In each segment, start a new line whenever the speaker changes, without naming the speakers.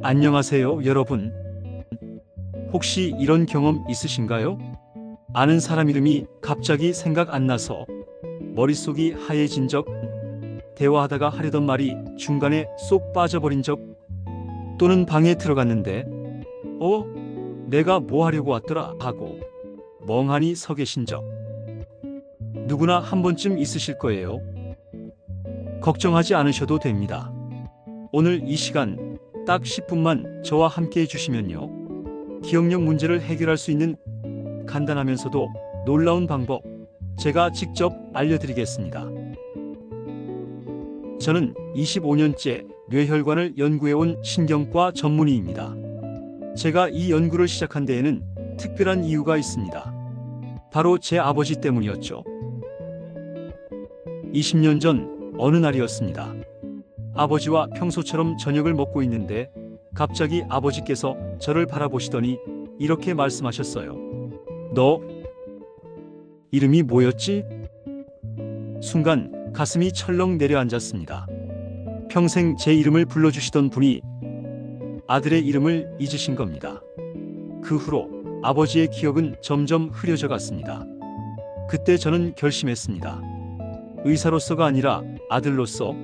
안녕하세요, 여러분. 혹시 이런 경험 있으신가요? 아는 사람 이름이 갑자기 생각 안 나서 머릿속이 하얘진 적, 대화하다가 하려던 말이 중간에 쏙 빠져버린 적, 또는 방에 들어갔는데 내가 뭐 하려고 왔더라 하고 멍하니 서 계신 적. 누구나 한 번쯤 있으실 거예요. 걱정하지 않으셔도 됩니다. 오늘 이 시간 딱 10분만 저와 함께 해주시면요, 기억력 문제를 해결할 수 있는 간단하면서도 놀라운 방법 제가 직접 알려드리겠습니다. 저는 25년째 뇌혈관을 연구해온 신경과 전문의입니다. 제가 이 연구를 시작한 데에는 특별한 이유가 있습니다. 바로 제 아버지 때문이었죠. 20년 전 어느 날이었습니다. 아버지와 평소처럼 저녁을 먹고 있는데 갑자기 아버지께서 저를 바라보시더니 이렇게 말씀하셨어요. 너 이름이 뭐였지? 순간 가슴이 철렁 내려앉았습니다. 평생 제 이름을 불러주시던 분이 아들의 이름을 잊으신 겁니다. 그 후로 아버지의 기억은 점점 흐려져 갔습니다. 그때 저는 결심했습니다. 의사로서가 아니라 아들로서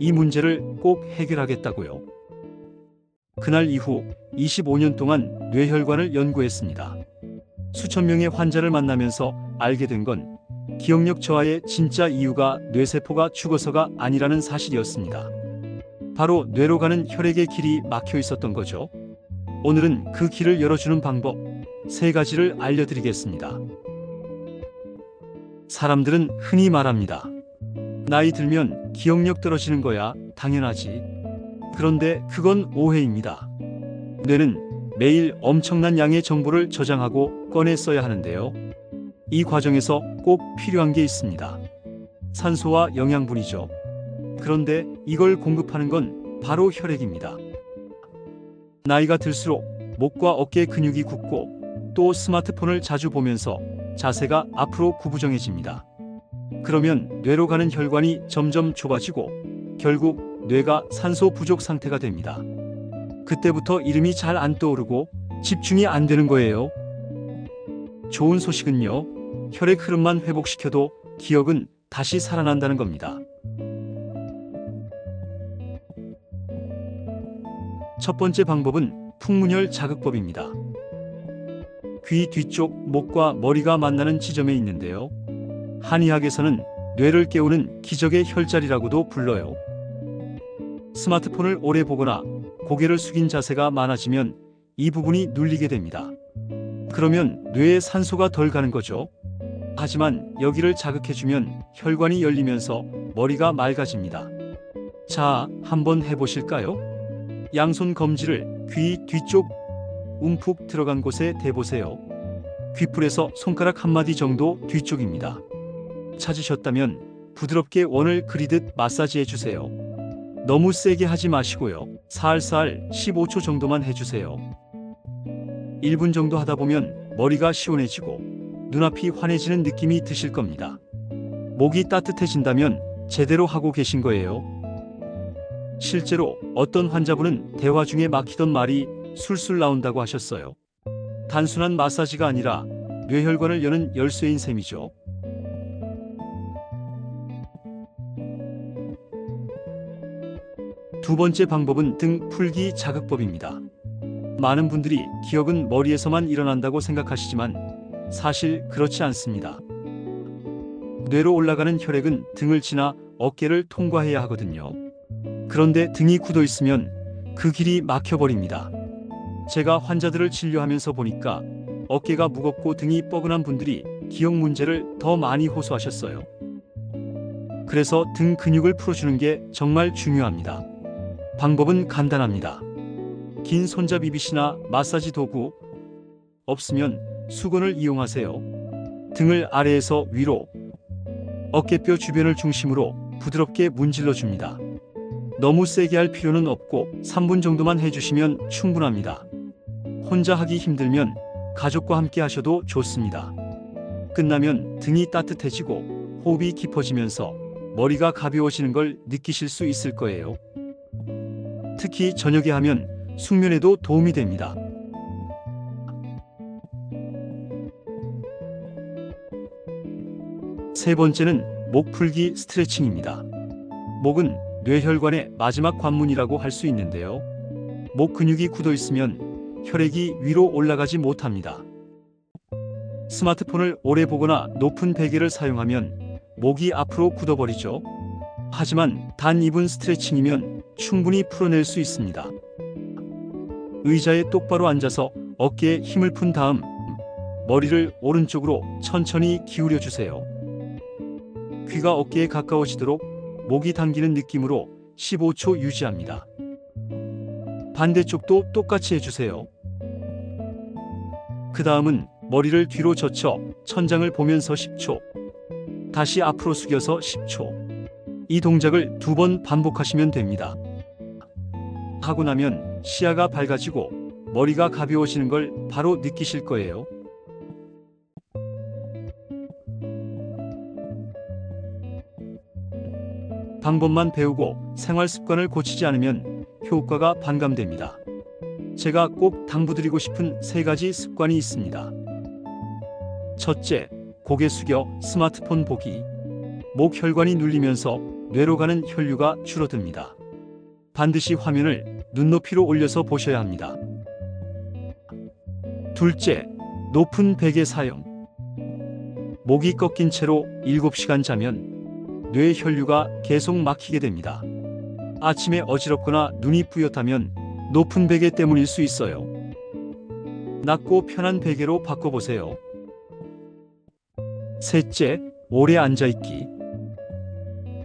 이 문제를 꼭 해결하겠다고요. 그날 이후 25년 동안 뇌혈관을 연구했습니다. 수천 명의 환자를 만나면서 알게 된 건 기억력 저하의 진짜 이유가 뇌세포가 죽어서가 아니라는 사실이었습니다. 바로 뇌로 가는 혈액의 길이 막혀 있었던 거죠. 오늘은 그 길을 열어주는 방법 3가지를 알려드리겠습니다. 사람들은 흔히 말합니다. 나이 들면 기억력 떨어지는 거야 당연하지. 그런데 그건 오해입니다. 뇌는 매일 엄청난 양의 정보를 저장하고 꺼내 써야 하는데요. 이 과정에서 꼭 필요한 게 있습니다. 산소와 영양분이죠. 그런데 이걸 공급하는 건 바로 혈액입니다. 나이가 들수록 목과 어깨 근육이 굳고 또 스마트폰을 자주 보면서 자세가 앞으로 구부정해집니다. 그러면 뇌로 가는 혈관이 점점 좁아지고 결국 뇌가 산소 부족 상태가 됩니다. 그때부터 이름이 잘 안 떠오르고 집중이 안 되는 거예요. 좋은 소식은요, 혈액 흐름만 회복시켜도 기억은 다시 살아난다는 겁니다. 첫 번째 방법은 풍문혈 자극법입니다. 귀 뒤쪽 목과 머리가 만나는 지점에 있는데요. 한의학에서는 뇌를 깨우는 기적의 혈자리라고도 불러요. 스마트폰을 오래 보거나 고개를 숙인 자세가 많아지면 이 부분이 눌리게 됩니다. 그러면 뇌에 산소가 덜 가는 거죠. 하지만 여기를 자극해주면 혈관이 열리면서 머리가 맑아집니다. 자, 한번 해보실까요? 양손 검지를 귀 뒤쪽 움푹 들어간 곳에 대보세요. 귓불에서 손가락 한마디 정도 뒤쪽입니다. 찾으셨다면 부드럽게 원을 그리듯 마사지 해주세요. 너무 세게 하지 마시고요. 살살 15초 정도만 해주세요. 1분 정도 하다 보면 머리가 시원해지고 눈앞이 환해지는 느낌이 드실 겁니다. 목이 따뜻해진다면 제대로 하고 계신 거예요. 실제로 어떤 환자분은 대화 중에 막히던 말이 술술 나온다고 하셨어요. 단순한 마사지가 아니라 뇌혈관을 여는 열쇠인 셈이죠. 두 번째 방법은 등 풀기 자극법입니다. 많은 분들이 기억은 머리에서만 일어난다고 생각하시지만 사실 그렇지 않습니다. 뇌로 올라가는 혈액은 등을 지나 어깨를 통과해야 하거든요. 그런데 등이 굳어 있으면 그 길이 막혀버립니다. 제가 환자들을 진료하면서 보니까 어깨가 무겁고 등이 뻐근한 분들이 기억 문제를 더 많이 호소하셨어요. 그래서 등 근육을 풀어주는 게 정말 중요합니다. 방법은 간단합니다. 긴 손잡이 빗이나 마사지 도구 없으면 수건을 이용하세요. 등을 아래에서 위로, 어깨뼈 주변을 중심으로 부드럽게 문질러 줍니다. 너무 세게 할 필요는 없고 3분 정도만 해주시면 충분합니다. 혼자 하기 힘들면 가족과 함께 하셔도 좋습니다. 끝나면 등이 따뜻해지고 호흡이 깊어지면서 머리가 가벼워지는 걸 느끼실 수 있을 거예요. 특히 저녁에 하면 숙면에도 도움이 됩니다. 세 번째는 목 풀기 스트레칭입니다. 목은 뇌혈관의 마지막 관문이라고 할 수 있는데요. 목 근육이 굳어 있으면 혈액이 위로 올라가지 못합니다. 스마트폰을 오래 보거나 높은 베개를 사용하면 목이 앞으로 굳어버리죠. 하지만 단 2분 스트레칭이면 충분히 풀어낼 수 있습니다. 의자에 똑바로 앉아서 어깨에 힘을 푼 다음 머리를 오른쪽으로 천천히 기울여 주세요. 귀가 어깨에 가까워지도록 목이 당기는 느낌으로 15초 유지합니다. 반대쪽도 똑같이 해주세요. 그 다음은 머리를 뒤로 젖혀 천장을 보면서 10초, 다시 앞으로 숙여서 10초. 이 동작을 2번 반복하시면 됩니다. 하고 나면 시야가 밝아지고 머리가 가벼워지는 걸 바로 느끼실 거예요. 방법만 배우고 생활 습관을 고치지 않으면 효과가 반감됩니다. 제가 꼭 당부드리고 싶은 3가지 습관이 있습니다. 첫째, 고개 숙여 스마트폰 보기. 목 혈관이 눌리면서 뇌로 가는 혈류가 줄어듭니다. 반드시 화면을 눈높이로 올려서 보셔야 합니다. 둘째, 높은 베개 사용. 목이 꺾인 채로 7시간 자면 뇌 혈류가 계속 막히게 됩니다. 아침에 어지럽거나 눈이 뿌옇다면 높은 베개 때문일 수 있어요. 낮고 편한 베개로 바꿔보세요. 셋째, 오래 앉아있기.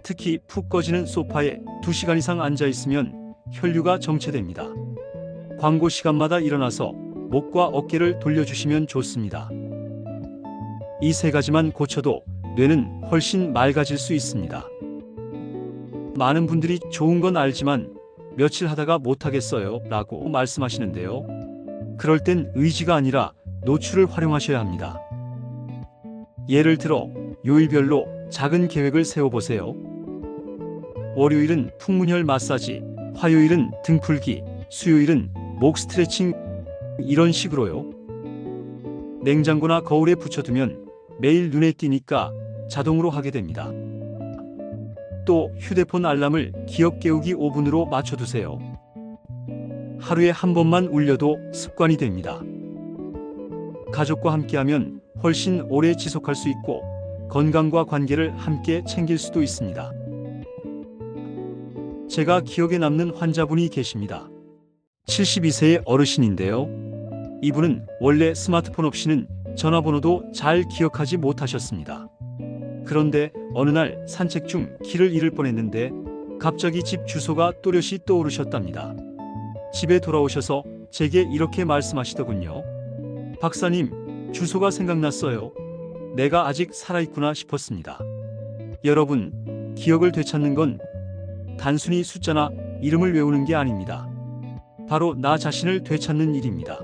특히 푹 꺼지는 소파에 2시간 이상 앉아있으면 혈류가 정체됩니다. 광고 시간마다 일어나서 목과 어깨를 돌려주시면 좋습니다. 이 3가지만 고쳐도 뇌는 훨씬 맑아질 수 있습니다. 많은 분들이 좋은 건 알지만 며칠 하다가 못하겠어요 라고 말씀하시는데요. 그럴 땐 의지가 아니라 노출을 활용하셔야 합니다. 예를 들어 요일별로 작은 계획을 세워보세요. 월요일은 풍문혈 마사지, 화요일은 등 풀기, 수요일은 목 스트레칭, 이런 식으로요. 냉장고나 거울에 붙여두면 매일 눈에 띄니까 자동으로 하게 됩니다. 또 휴대폰 알람을 기억 깨우기 5분으로 맞춰두세요. 하루에 한 번만 울려도 습관이 됩니다. 가족과 함께하면 훨씬 오래 지속할 수 있고 건강과 관계를 함께 챙길 수도 있습니다. 제가 기억에 남는 환자분이 계십니다. 72세의 어르신인데요. 이분은 원래 스마트폰 없이는 전화번호도 잘 기억하지 못하셨습니다. 그런데 어느 날 산책 중 길을 잃을 뻔했는데 갑자기 집 주소가 또렷이 떠오르셨답니다. 집에 돌아오셔서 제게 이렇게 말씀하시더군요. 박사님, 주소가 생각났어요. 내가 아직 살아있구나 싶었습니다. 여러분, 기억을 되찾는 건 단순히 숫자나 이름을 외우는 게 아닙니다. 바로 나 자신을 되찾는 일입니다.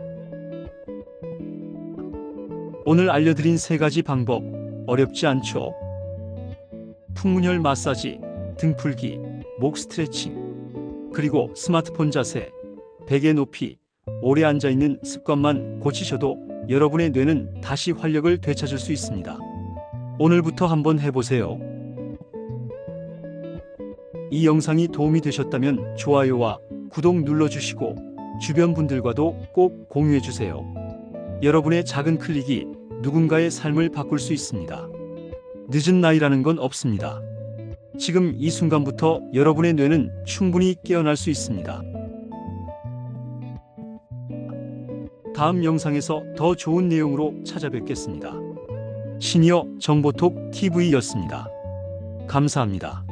오늘 알려드린 3가지 방법 어렵지 않죠? 풍문혈 마사지, 등 풀기, 목 스트레칭, 그리고 스마트폰 자세, 베개 높이, 오래 앉아있는 습관만 고치셔도 여러분의 뇌는 다시 활력을 되찾을 수 있습니다. 오늘부터 한번 해보세요. 이 영상이 도움이 되셨다면 좋아요와 구독 눌러주시고 주변 분들과도 꼭 공유해주세요. 여러분의 작은 클릭이 누군가의 삶을 바꿀 수 있습니다. 늦은 나이라는 건 없습니다. 지금 이 순간부터 여러분의 뇌는 충분히 깨어날 수 있습니다. 다음 영상에서 더 좋은 내용으로 찾아뵙겠습니다. 시니어 정보톡 TV였습니다. 감사합니다.